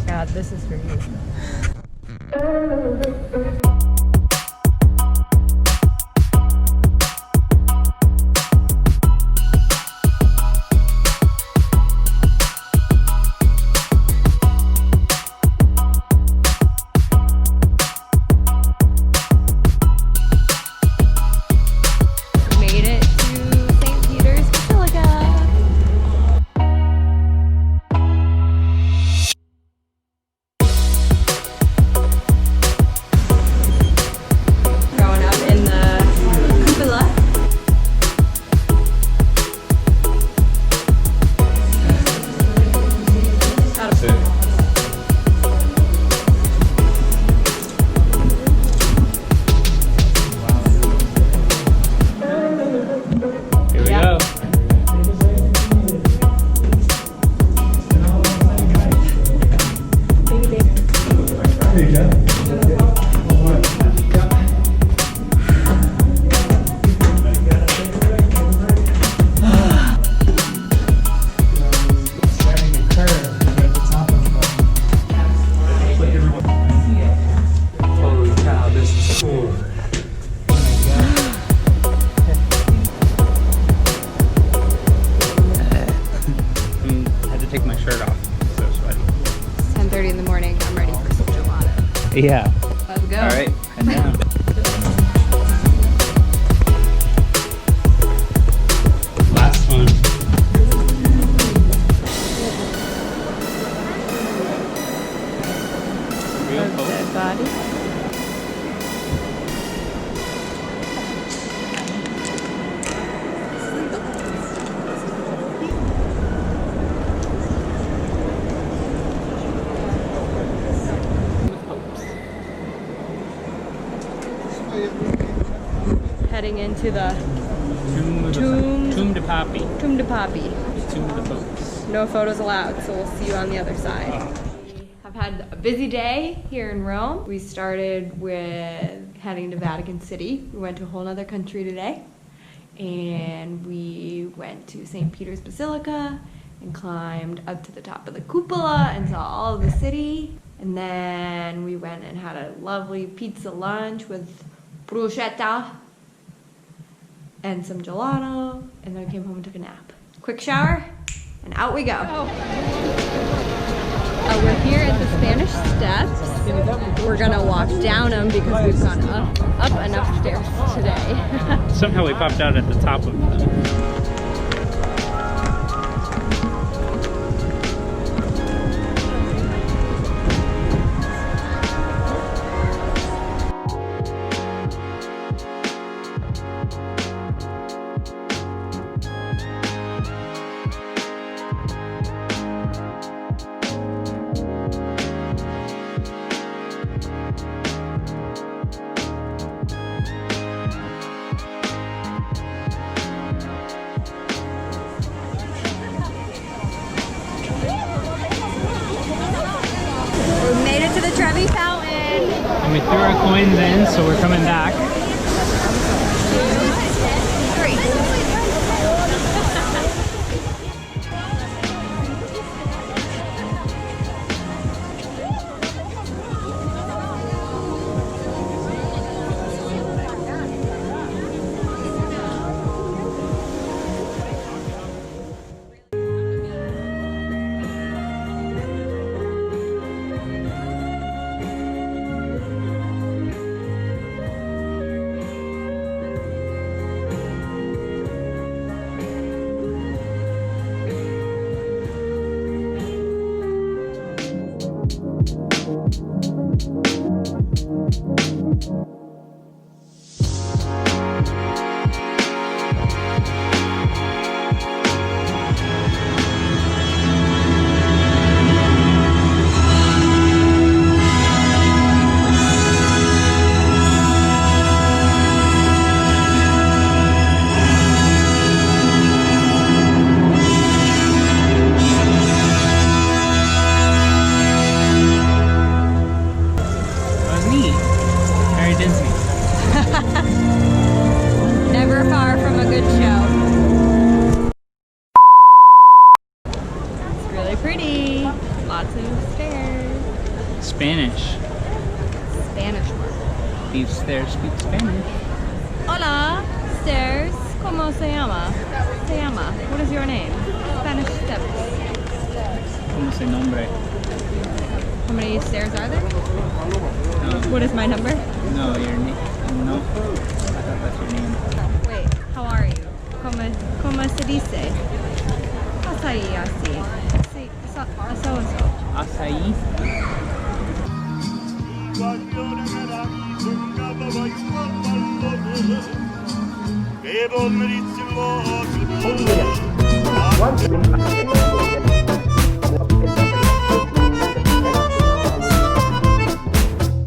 my god, this is for you. Yeah. Let's go. All right, head down. Last one. Real Dead body. Heading into the Tomb de Papi. Tomb de Popes. No photos allowed, so we'll see you on the other side. I've had a busy day here in Rome. We started with heading to Vatican City. We went to a whole other country today. And we went to St. Peter's Basilica and climbed up to the top of the cupola and saw all of the city. And then we went and had a lovely pizza lunch with bruschetta and some gelato, and then I came home and took a nap. Quick shower, and out we go. We're here at the Spanish Steps. We're gonna walk down them because we've gone up and upstairs today. Somehow we popped out at the top of them. We made it to the Trevi Fountain. And we threw our coins in, so we're coming back. 2, 3. Never far from a good show. It's really pretty. Lots of stairs. Spanish. Spanish word. These stairs speak Spanish. Hola, stairs. ¿Cómo se llama? Se llama. What is your name? Spanish steps. ¿Cómo se nombre? How many stairs are there? No, What is my number? no, your name. No, I thought that's your name. Wait, how are you? ¿Cómo se dice? Así, así. Sí, so. Acai. Once